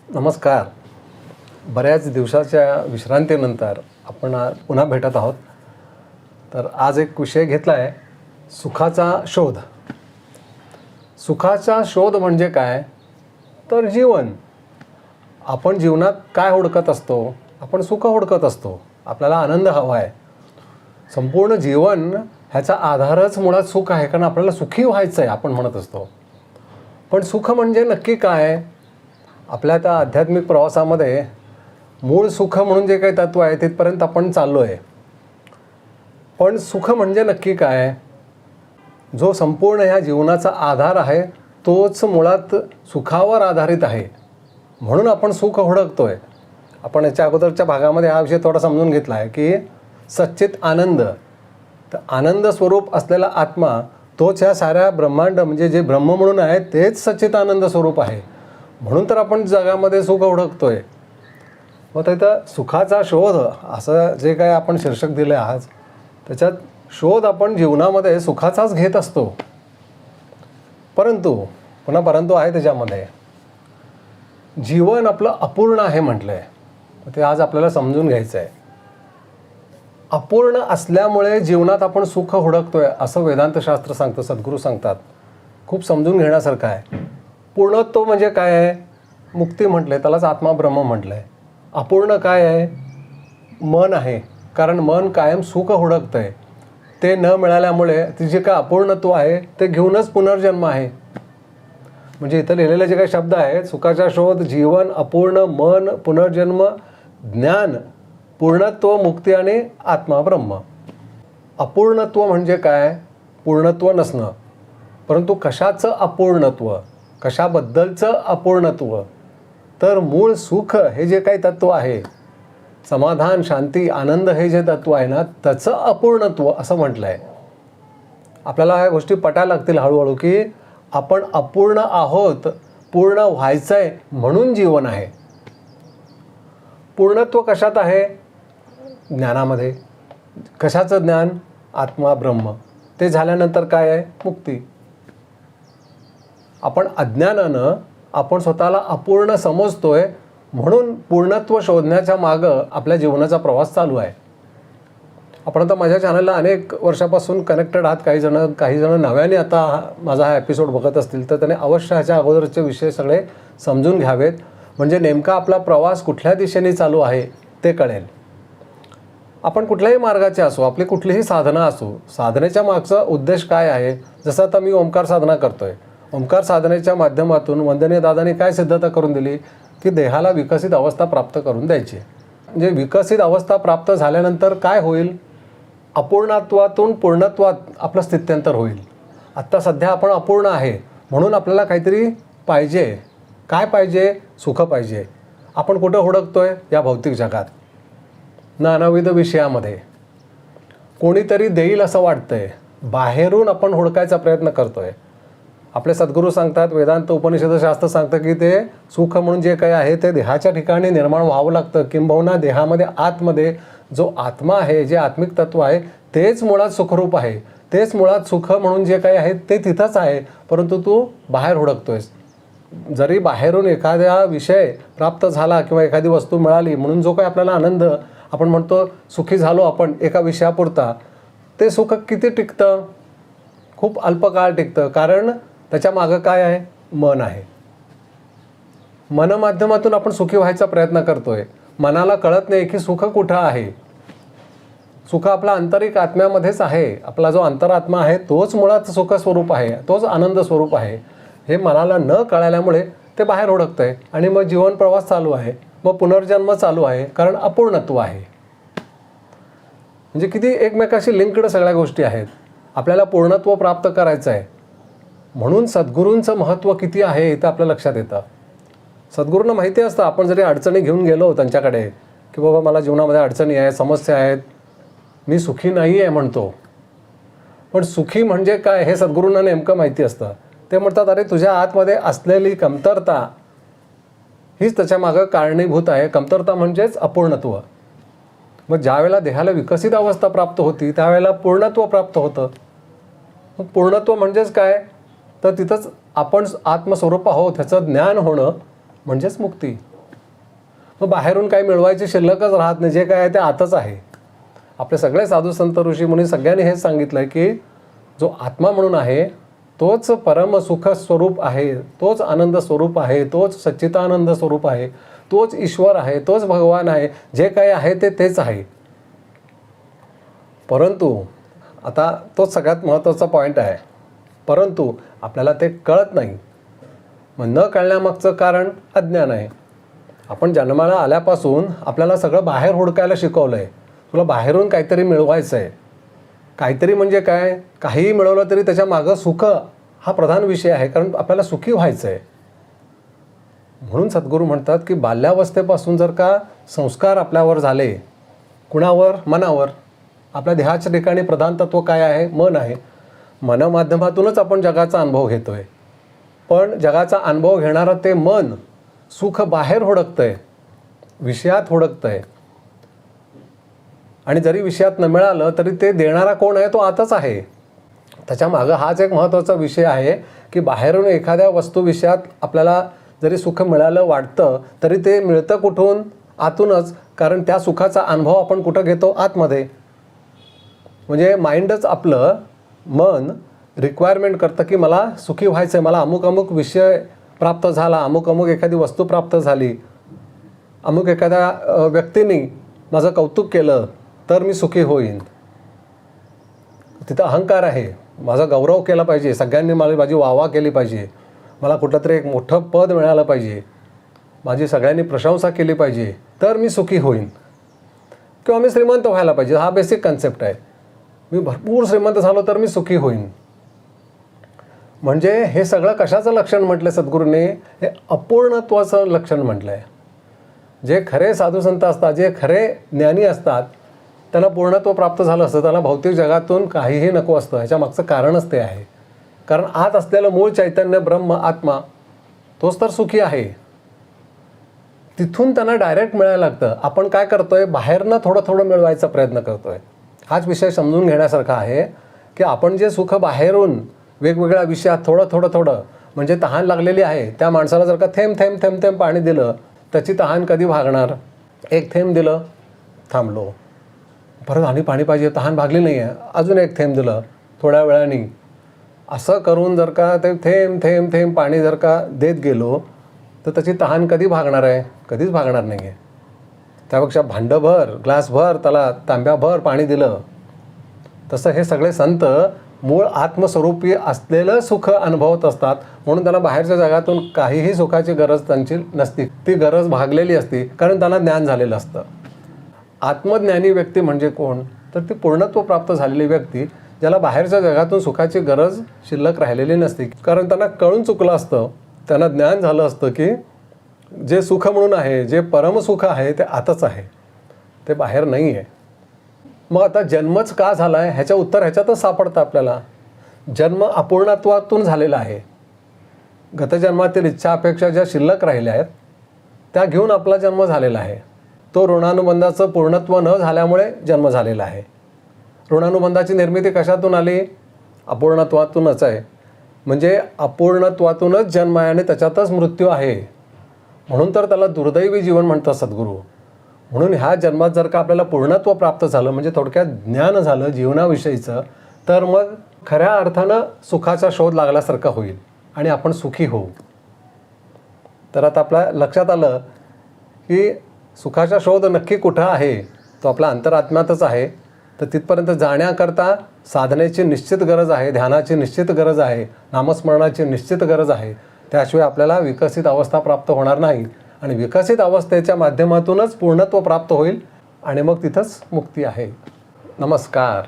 नमस्कार. बऱ्याच दिवसाच्या विश्रांतीनंतर आपण पुन्हा भेटत आहोत. तर आज एक विषय घेतला आहे, सुखाचा शोध. सुखाचा शोध म्हणजे काय? तर जीवन. आपण जीवनात काय हुडकत असतो? आपण सुख हुडकत असतो. आपल्याला आनंद हवा आहे. संपूर्ण जीवन ह्याचा आधारच मुळात सुख आहे, कारण आपल्याला सुखी व्हायचं आहे आपण म्हणत असतो. पण सुख म्हणजे नक्की काय? आपल्या त्या आध्यात्मिक प्रवासामध्ये मूळ सुख म्हणून जे काही तत्व आहे तिथपर्यंत आपण चाललो आहे. पण सुख म्हणजे नक्की काय? जो संपूर्ण ह्या जीवनाचा आधार आहे तोच मुळात सुखावर आधारित आहे, म्हणून आपण सुख हुडकतोय. आपण याच्या अगोदरच्या भागामध्ये हा विषय थोडा समजून घेतला आहे की सच्चित आनंद, तर आनंद स्वरूप असलेला आत्मा तोच ह्या साऱ्या ब्रह्मांड म्हणजे जे ब्रह्म म्हणून आहे तेच सच्चित आनंद स्वरूप आहे. म्हणून तर आपण जगामध्ये सुख हुडकतोय. मग तिथं सुखाचा शोध असं जे काय आपण शीर्षक दिलं आहे आज, त्याच्यात शोध आपण जीवनामध्ये सुखाचाच घेत असतो. परंतु आहे त्याच्यामध्ये जीवन आपलं अपूर्ण आहे म्हटलं आहे. ते आज आपल्याला समजून घ्यायचं आहे. अपूर्ण असल्यामुळे जीवनात आपण सुख हुडकतोय असं वेदांतशास्त्र सांगतं, सद्गुरू सांगतात. खूप समजून घेण्यासारखं आहे. पूर्णत्व म्हणजे काय आहे? मुक्ती म्हटलं आहे, त्यालाच आत्मा ब्रह्म म्हटलं आहे. अपूर्ण काय आहे? मन आहे, कारण मन कायम सुख हुडकतं आहे. ते न मिळाल्यामुळे ते जे काय अपूर्णत्व आहे ते घेऊनच पुनर्जन्म आहे. म्हणजे इथं लिहिलेले जे काही शब्द आहेत, सुखाचा शोध, जीवन, अपूर्ण, मन, पुनर्जन्म, ज्ञान, पूर्णत्व, मुक्ती आणि आत्मा ब्रह्म. अपूर्णत्व म्हणजे काय? पूर्णत्व नसणं. परंतु कशाचं अपूर्णत्व? कशाबद्दलचं अपूर्णत्व? तर मूळ सुख हे जे काही तत्व आहे, समाधान, शांती, आनंद हे जे तत्व आहे ना, त्याचं अपूर्णत्व असं म्हटलं आहे. आपल्याला ह्या गोष्टी पटायला लागतील हळूहळू की आपण अपूर्ण आहोत, पूर्ण व्हायचं आहे म्हणून जीवन आहे. पूर्णत्व कशात आहे? ज्ञानामध्ये. कशाचं ज्ञान? आत्मा ब्रह्म. ते झाल्यानंतर काय आहे? मुक्ती. आपण अज्ञानानं आपण स्वतःला अपूर्ण समजतोय, म्हणून पूर्णत्व शोधण्याच्या मागं आपल्या जीवनाचा प्रवास चालू आहे. आपण आता माझ्या चॅनलला अनेक वर्षापासून कनेक्टेड आहात. काही जण नव्याने आता माझा हा एपिसोड बघत असतील तर त्याने अवश्य ह्याच्या अगोदरचे विषय सगळे समजून घ्यावेत, म्हणजे नेमका आपला प्रवास कुठल्या दिशेने चालू आहे ते कळेल. आपण कुठल्याही मार्गाचे असो, आपली कुठलीही साधना असो, साधनेच्या मागचा उद्देश काय आहे? जसं आता मी ओंकार साधना करतोय. ओंकार साधनेच्या माध्यमातून वंदनीय दादांनी काय सिद्धता करून दिली की देहाला विकसित अवस्था प्राप्त करून द्यायची. म्हणजे विकसित अवस्था प्राप्त झाल्यानंतर काय होईल? अपूर्णत्वातून पूर्णत्वात आपलं स्थित्यंतर होईल. आत्ता सध्या आपण अपूर्ण आहे, म्हणून आपल्याला काहीतरी पाहिजे. काय पाहिजे? सुख पाहिजे. आपण कुठं हुडकतोय? या भौतिक जगात, नानाविध विषयामध्ये. कोणीतरी देईल असं वाटतंय, बाहेरून आपण हुडकायचा प्रयत्न करतोय. आपले सद्गुरू सांगतात, वेदांत उपनिषदशास्त्र सांगतं की ते सुख म्हणून जे काही आहे ते देहाच्या ठिकाणी निर्माण व्हावं लागतं. किंबहुना देहामध्ये आतमध्ये जो आत्मा आहे, जे आत्मिक तत्व आहे तेच मुळात सुखरूप आहे. तेच मुळात सुख म्हणून जे काही आहे ते तिथंच आहे, परंतु तू बाहेर हुडकतोयस. जरी बाहेरून एखादा विषय प्राप्त झाला किंवा एखादी वस्तू मिळाली म्हणून जो काही आपल्याला आनंद, आपण म्हणतो सुखी झालो आपण एका विषयापुरता, ते सुख किती टिकतं? खूप अल्पकाळ टिकतं. कारण त्याच्या मागं काय आहे? मन आहे. मनमाध्यमातून आपण सुखी व्हायचा प्रयत्न करतोय. मनाला कळत नाही की सुख कुठं आहे. सुख आपला आंतरिक आत्म्यामध्येच आहे. आपला जो अंतरात्मा आहे तोच मुळात सुख स्वरूप आहे, तोच आनंद स्वरूप आहे. हे मनाला न कळल्यामुळे ते बाहेर हुडकतंय आणि मग जीवन प्रवास चालू आहे, मग पुनर्जन्म चालू आहे, कारण अपूर्णत्व आहे. म्हणजे किती एकमेकाशी लिंक्ड सगळ्या गोष्टी आहेत. आपल्याला पूर्णत्व प्राप्त करायचं आहे, म्हणून सद्गुरूंचं महत्त्व किती आहे इथं आपल्या लक्षात येतं. सद्गुरूंना माहिती असतं, आपण जरी अडचणी घेऊन गेलो त्यांच्याकडे की बाबा मला जीवनामध्ये अडचणी आहेत, समस्या आहेत, मी सुखी नाही आहे म्हणतो, पण सुखी म्हणजे काय हे सद्गुरूंना नेमकं माहिती असतं. ते म्हणतात, अरे तुझ्या आतमध्ये असलेली कमतरता हीच त्याच्या मागं कारणीभूत आहे. कमतरता म्हणजेच अपूर्णत्व. मग ज्या वेळेला देहाला विकसित अवस्था प्राप्त होती त्यावेळेला पूर्णत्व प्राप्त होतं. मग पूर्णत्व म्हणजेच काय? तर तिथंच आपण आत्मस्वरूप आहोत ह्याचं ज्ञान होणं म्हणजेच मुक्ती. मग बाहेरून काही मिळवायची शिल्लकच राहत नाही, जे काय आहे ते आतच आहे. आपले सगळे साधू संत ऋषी मुनी सगळ्यांनी हेच सांगितलं आहे की जो आत्मा म्हणून आहे तोच परम सुख स्वरूप आहे, तोच आनंद स्वरूप आहे, तोच सच्चिदानंद स्वरूप आहे, तोच ईश्वर आहे, तोच भगवान आहे. जे काही आहे ते तेच आहे. परंतु आता तोच सगळ्यात महत्त्वाचा पॉईंट आहे. परंतु आपल्याला ते कळत नाही. मग न कळण्यामागचं कारण अज्ञान आहे. आपण जन्माला आल्यापासून आपल्याला सगळं बाहेर हुडकायला शिकवलं आहे. तुला बाहेरून काहीतरी मिळवायचं आहे. काहीतरी म्हणजे काय, काहीही मिळवलं तरी त्याच्या मागं सुख हा प्रधान विषय आहे, कारण आपल्याला सुखी व्हायचं आहे. म्हणून सद्गुरू म्हणतात की बाल्यावस्थेपासून जर का संस्कार आपल्यावर झाले, कुणावर, मनावर. आपल्या देहाच्या ठिकाणी प्रधान तत्व काय आहे, मन आहे. मनामाध्यमातूनच आपण जगाचा अनुभव घेतो आहे. पण जगाचा अनुभव घेणारं ते मन सुख बाहेर हुडकतं आहे, विषयात हुडकतं आहे. आणि जरी विषयात न मिळालं तरी ते देणारा कोण आहे, तो आतच आहे. त्याच्या मागं हाच एक महत्त्वाचा विषय आहे की बाहेरून एखाद्या वस्तूविषयात आपल्याला जरी सुख मिळालं वाटतं तरी ते मिळतं कुठून, आतूनच. कारण त्या सुखाचा अनुभव आपण कुठं घेतो, आतमध्ये. म्हणजे माइंडच आपलं मन रिक्वायरमेंट करतं की मला सुखी व्हायचं आहे, मला अमुक अमुक विषय प्राप्त झाला, अमुक अमुक एखादी वस्तू प्राप्त झाली, अमुक एखाद्या व्यक्तीने माझं कौतुक केलं तर मी सुखी होईन. तिथं अहंकार आहे, माझा गौरव केला पाहिजे, सगळ्यांनी मला माझी वाहवा केली पाहिजे, मला कुठलं तरी एक मोठं पद मिळालं पाहिजे, माझी सगळ्यांनी प्रशंसा केली पाहिजे तर मी सुखी होईन. किंवा मी श्रीमंत व्हायला पाहिजे, हा बेसिक कन्सेप्ट आहे. मी भरपूर श्रीमंत झालो तर मी सुखी होईन. म्हणजे हे सगळं कशाचं लक्षण म्हटलं सद्गुरूंनी, हे अपूर्णत्वाचं लक्षण म्हटलं आहे. जे खरे साधू संत असतात, जे खरे ज्ञानी असतात, त्यांना पूर्णत्व प्राप्त झालं असतं. त्यांना भौतिक जगातून काहीही नको असतं. ह्याच्या मागचं कारणच ते आहे. कारण आत असलेलं मूळ चैतन्य ब्रह्म आत्मा तोच तर सुखी आहे. तिथून त्यांना डायरेक्ट मिळायला लागतं. आपण काय करतोय, बाहेरनं थोडं थोडं मिळवायचा प्रयत्न करतोय. हाच विषय समजून घेण्यासारखा आहे की आपण जे सुख बाहेरून वेगवेगळ्या विषयात थोडं थोडं थोडं, म्हणजे तहान लागलेली आहे त्या माणसाला जर का थेंब थेंब थेंब थेंब पाणी दिलं, त्याची तहान कधी भागणार. एक थेंब दिलं, थांबलो, परत आणि पाणी पाहिजे, तहान भागली नाही आहे, अजून एक थेंब दिलं, थोड्या वेळाने. असं करून जर का ते थेंब थेंब थेंब पाणी जर का देत गेलो तर त्याची तहान कधी भागणार आहे, कधीच भागणार नाही आहे. त्यापेक्षा भांडंभर, ग्लासभर, त्याला तांब्याभर पाणी दिलं. तसं हे सगळे संत मूळ आत्मस्वरूपी असलेलं सुख अनुभवत असतात. म्हणून त्यांना बाहेरच्या जगातून काहीही सुखाची गरज त्यांची नसती. ती गरज भागलेली असती, कारण त्यांना ज्ञान झालेलं असतं. आत्मज्ञानी व्यक्ती म्हणजे कोण, तर ती पूर्णत्व प्राप्त झालेली व्यक्ती, ज्याला बाहेरच्या जगातून सुखाची गरज शिल्लक राहिलेली नसते. कारण त्यांना कळून चुकलं असतं, त्यांना ज्ञान झालं असतं की जे सुख म्हणून आहे, जे परमसुख आहे ते आतच आहे, ते बाहेर नाही आहे. मग आता जन्मच का झाला आहे ह्याचं उत्तर ह्याच्यातच सापडतं आपल्याला. जन्म अपूर्णत्वातून झालेला आहे. गतजन्मातील इच्छा अपेक्षा ज्या शिल्लक राहिल्या आहेत त्या घेऊन आपला जन्म झालेला आहे. तो ऋणानुबंधाचं पूर्णत्व न झाल्यामुळे जन्म झालेला आहे. ऋणानुबंधाची निर्मिती कशातून आली, अपूर्णत्वातूनच आहे. म्हणजे अपूर्णत्वातूनच जन्म आहे आणि त्याच्यातच मृत्यू आहे. म्हणून तर त्याला दुर्दैवी जीवन म्हणतात सद्गुरू. म्हणून ह्या जन्मात जर का आपल्याला पूर्णत्व प्राप्त झालं, म्हणजे थोडक्यात ज्ञान झालं जीवनाविषयीचं, तर मग खऱ्या अर्थानं सुखाचा शोध लागल्यासारखा होईल आणि आपण सुखी होऊ. तर आता आपल्या लक्षात आलं की सुखाचा शोध नक्की कुठं आहे, तो आपल्या अंतरात्म्यातच आहे. तर तिथपर्यंत जाण्याकरता साधनेची निश्चित गरज आहे, ध्यानाची निश्चित गरज आहे, नामस्मरणाची निश्चित गरज आहे. त्याशिवाय आपल्याला विकसित अवस्था प्राप्त होणार नाही. आणि विकसित अवस्थेच्या माध्यमातूनच पूर्णत्व प्राप्त होईल आणि मग तिथंच मुक्ती आहे. नमस्कार.